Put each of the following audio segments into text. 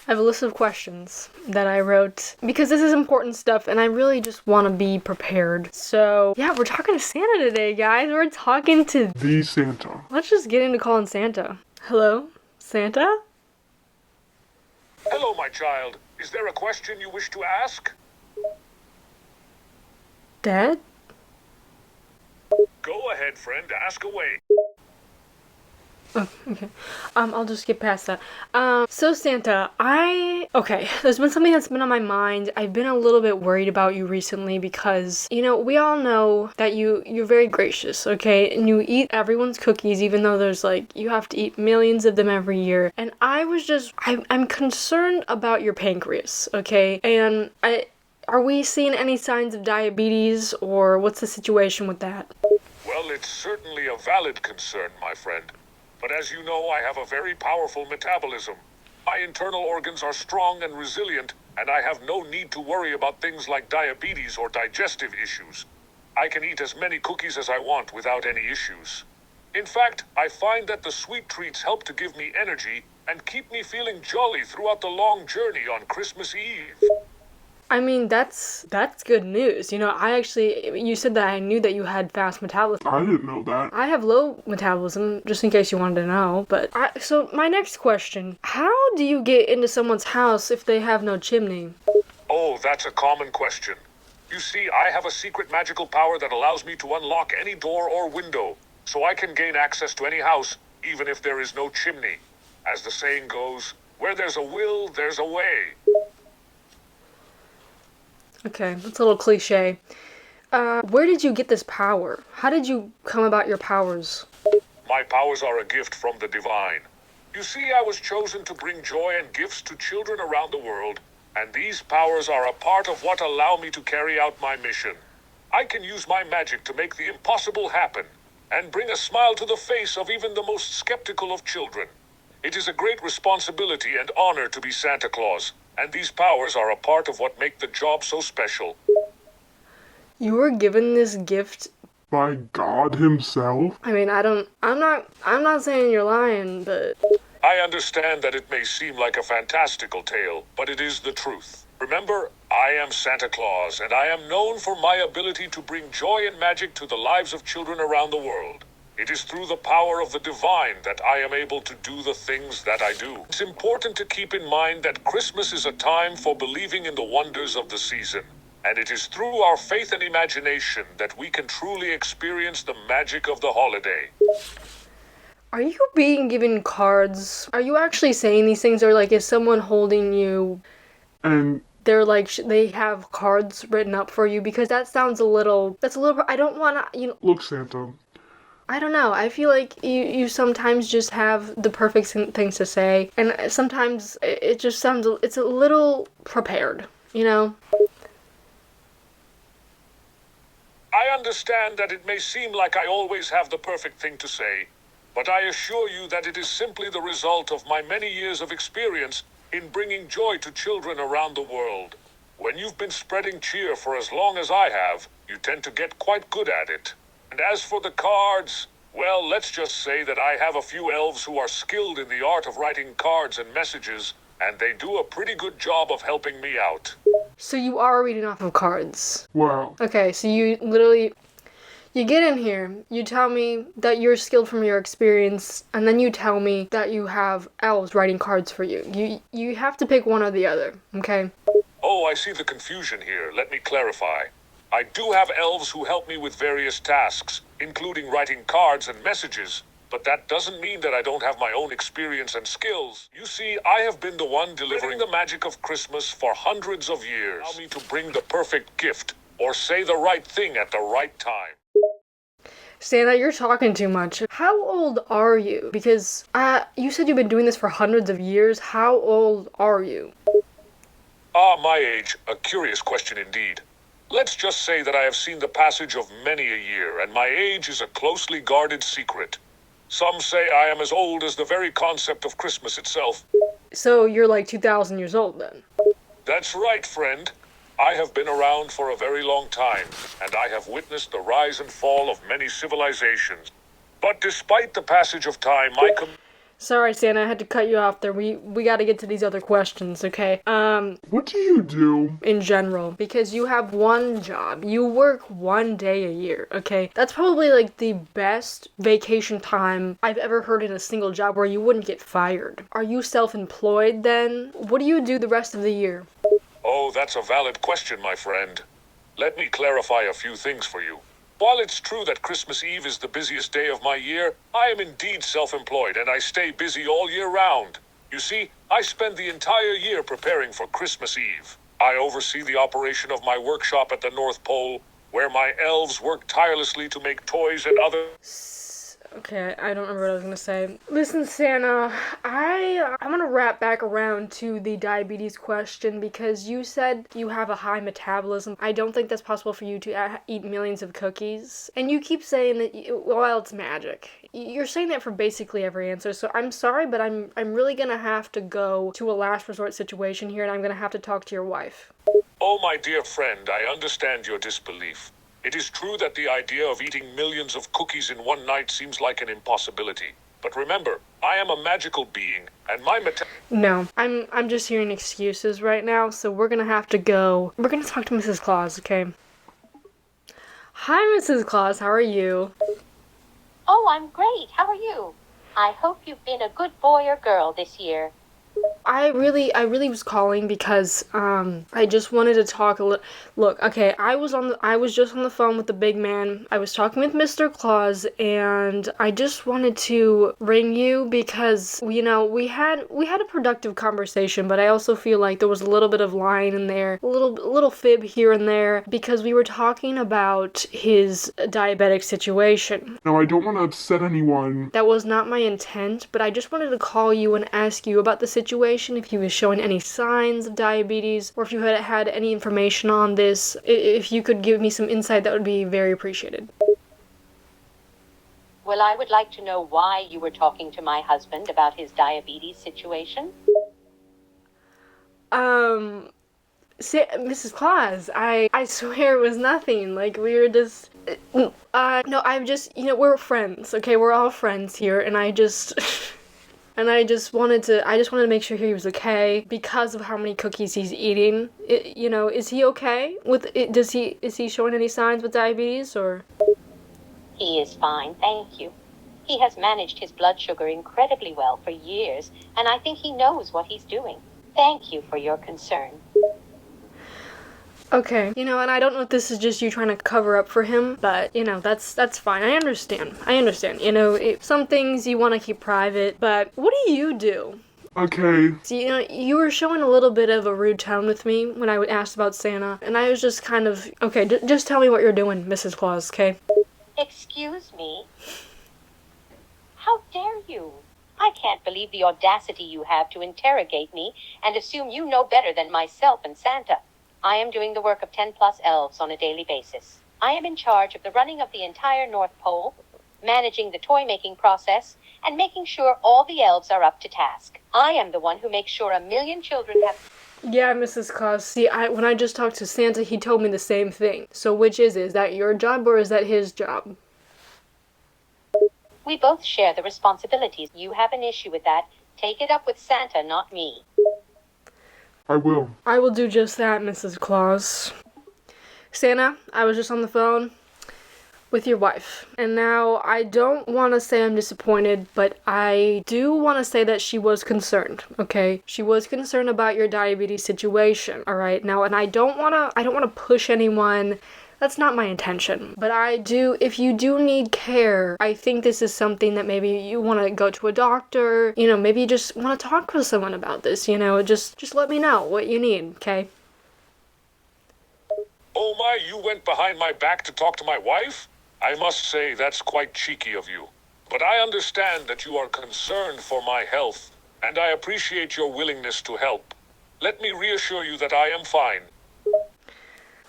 I have a list of questions that I wrote because this is important stuff and I really just want to be prepared. So, yeah, we're talking to Santa today, guys. We're talking to the Santa. Let's just get into calling Santa. Hello? Santa? Hello, my child. Is there a question you wish to ask? Dad? Go ahead, friend. Ask away. Oh, okay. I'll just get past that. So Santa, there's been something that's been on my mind. I've been a little bit worried about you recently because, we all know that you're very gracious, okay? And you eat everyone's cookies even though there's you have to eat millions of them every year. And I'm concerned about your pancreas, okay? And are we seeing any signs of diabetes or what's the situation with that? Well, it's certainly a valid concern, my friend. But as you know, I have a very powerful metabolism. My internal organs are strong and resilient, and I have no need to worry about things like diabetes or digestive issues. I can eat as many cookies as I want without any issues. In fact, I find that the sweet treats help to give me energy and keep me feeling jolly throughout the long journey on Christmas Eve. I mean, that's good news. You said that I knew that you had fast metabolism. I didn't know that. I have low metabolism, just in case you wanted to know. So my next question, how do you get into someone's house if they have no chimney? Oh, that's a common question. You see, I have a secret magical power that allows me to unlock any door or window, so I can gain access to any house, even if there is no chimney. As the saying goes, where there's a will, there's a way. Okay, that's a little cliche. Where did you get this power? How did you come about your powers? My powers are a gift from the divine. You see, I was chosen to bring joy and gifts to children around the world, and these powers are a part of what allow me to carry out my mission. I can use my magic to make the impossible happen, and bring a smile to the face of even the most skeptical of children. It is a great responsibility and honor to be Santa Claus, and these powers are a part of what make the job so special. You were given this gift By God himself? I mean, I'm not saying you're lying, but I understand that it may seem like a fantastical tale, but it is the truth. Remember, I am Santa Claus, and I am known for my ability to bring joy and magic to the lives of children around the world. It is through the power of the divine that I am able to do the things that I do. It's important to keep in mind that Christmas is a time for believing in the wonders of the season. And it is through our faith and imagination that we can truly experience the magic of the holiday. are you being given cards? Are you actually saying these things, or is someone holding you? And They have cards written up for you? Because that's a little, I don't want to, look, Santa, I don't know. I feel like you sometimes just have the perfect things to say, and sometimes it just sounds, it's a little prepared, I understand that it may seem like I always have the perfect thing to say, but I assure you that it is simply the result of my many years of experience in bringing joy to children around the world. When you've been spreading cheer for as long as I have, you tend to get quite good at it. And as for the cards, well, let's just say that I have a few elves who are skilled in the art of writing cards and messages, and they do a pretty good job of helping me out. So you are reading off of cards. well, Okay, so you get in here, you tell me that you're skilled from your experience, and then you tell me that you have elves writing cards for you. You have to pick one or the other, okay? Oh, I see the confusion here. Let me clarify. I do have elves who help me with various tasks, including writing cards and messages, but that doesn't mean that I don't have my own experience and skills. You see, I have been the one delivering the magic of Christmas for hundreds of years. Allow me to bring the perfect gift, or say the right thing at the right time. Santa, you're talking too much. How old are you? Because you said you've been doing this for hundreds of years. How old are you? My age, a curious question indeed. Let's just say that I have seen the passage of many a year, and my age is a closely guarded secret. Some say I am as old as the very concept of Christmas itself. So you're 2,000 years old then? That's right, friend. I have been around for a very long time, and I have witnessed the rise and fall of many civilizations. But despite the passage of time, Sorry, Santa, I had to cut you off there. We got to get to these other questions, okay? What do you do? In general, because you have one job. You work 1 day a year, okay? That's probably like the best vacation time I've ever heard in a single job where you wouldn't get fired. Are you self-employed then? What do you do the rest of the year? Oh, that's a valid question, my friend. Let me clarify a few things for you. While it's true that Christmas Eve is the busiest day of my year, I am indeed self-employed and I stay busy all year round. You see, I spend the entire year preparing for Christmas Eve. I oversee the operation of my workshop at the North Pole, where my elves work tirelessly to make toys and other... Okay, I don't remember what I was gonna say. Listen, Santa, I'm gonna wrap back around to the diabetes question because you said you have a high metabolism. I don't think that's possible for you to eat millions of cookies. And you keep saying that, well, it's magic. You're saying that for basically every answer, so I'm sorry, but I'm really gonna have to go to a last resort situation here, and I'm gonna have to talk to your wife. Oh, my dear friend, I understand your disbelief. It is true that the idea of eating millions of cookies in one night seems like an impossibility. But remember, I am a magical being, and my No, I'm just hearing excuses right now, so we're gonna have to go. We're gonna talk to Mrs. Claus, okay? Hi, Mrs. Claus, how are you? Oh, I'm great. How are you? I hope you've been a good boy or girl this year. I really was calling because I just wanted to talk a little. Look, okay, I was just on the phone with the big man. I was talking with Mr. Claus, and I just wanted to ring you because we had a productive conversation, but I also feel like there was a little bit of lying in there, a little fib here and there, because we were talking about his diabetic situation. Now, I don't want to upset anyone. That was not my intent, but I just wanted to call you and ask you about the situation, if he was showing any signs of diabetes, or if you had any information on this. If you could give me some insight, that would be very appreciated. Well, I would like to know why you were talking to my husband about his diabetes situation. Mrs. Claus, I swear it was nothing. Like, we were just... no, I'm just, we're friends, okay? We're all friends here, and I just... And I just wanted to make sure he was okay because of how many cookies he's eating. Is he okay with it? Is he showing any signs with diabetes or? He is fine, thank you. He has managed his blood sugar incredibly well for years, and I think he knows what he's doing. Thank you for your concern. Okay, and I don't know if this is just you trying to cover up for him, but, that's fine. I understand. Some things you want to keep private, but what do you do? Okay. See, you were showing a little bit of a rude tone with me when I asked about Santa, and I was just kind of, okay, just tell me what you're doing, Mrs. Claus, okay? Excuse me? How dare you? I can't believe the audacity you have to interrogate me and assume you know better than myself and Santa. I am doing the work of 10+ elves on a daily basis. I am in charge of the running of the entire North Pole, managing the toy-making process, and making sure all the elves are up to task. I am the one who makes sure 1 million children have... Yeah, Mrs. Claus, see, when I just talked to Santa, he told me the same thing. So which is it? Is that your job or is that his job? We both share the responsibilities. You have an issue with that. Take it up with Santa, not me. I will. I will do just that, Mrs. Claus. Santa, I was just on the phone with your wife. And now, I don't want to say I'm disappointed, but I do want to say that she was concerned, okay? She was concerned about your diabetes situation, alright? Now, and I don't want to push anyone. That's not my intention. But if you do need care, I think this is something that maybe you want to go to a doctor, maybe you just want to talk with someone about this, just let me know what you need, okay? Oh my, you went behind my back to talk to my wife? I must say that's quite cheeky of you. But I understand that you are concerned for my health, and I appreciate your willingness to help. Let me reassure you that I am fine.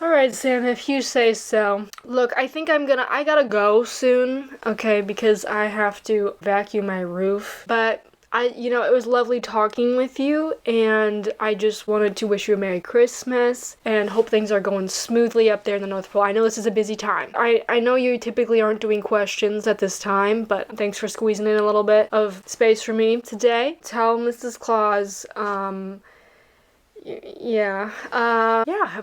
Alright, Sam, if you say so. Look, I think I gotta go soon, okay, because I have to vacuum my roof. But It was lovely talking with you, and I just wanted to wish you a Merry Christmas and hope things are going smoothly up there in the North Pole. I know this is a busy time. I know you typically aren't doing questions at this time, but thanks for squeezing in a little bit of space for me today. Tell Mrs. Claus, have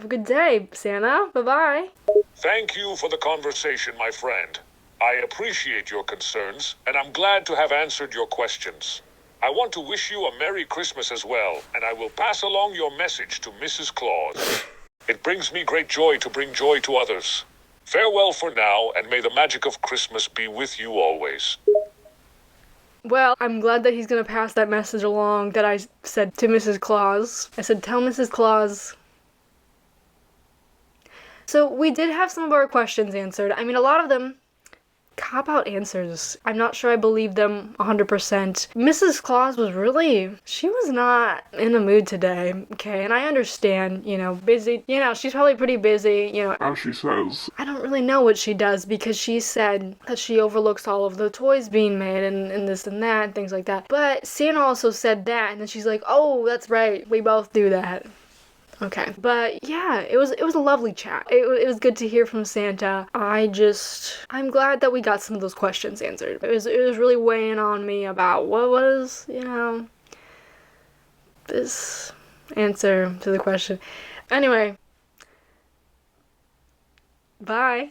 a good day, Santa. Bye-bye. Thank you for the conversation, my friend. I appreciate your concerns, and I'm glad to have answered your questions. I want to wish you a Merry Christmas as well, and I will pass along your message to Mrs. Claus. It brings me great joy to bring joy to others. Farewell for now, and may the magic of Christmas be with you always. Well, I'm glad that he's gonna pass that message along that I said to Mrs. Claus. I said, tell Mrs. Claus. So we did have some of our questions answered. I mean, a lot of them cop-out answers. I'm not sure I believe them 100%. Mrs. Claus she was not in the mood today, okay? And I understand, busy. She's probably pretty busy, As she says. I don't really know what she does because she said that she overlooks all of the toys being made and this and that and things like that. But Santa also said that, and then she's like, oh, that's right, we both do that. Okay, but yeah, it was a lovely chat. It was good to hear from Santa. I'm glad that we got some of those questions answered. It was really weighing on me about what was, this answer to the question. Anyway, bye.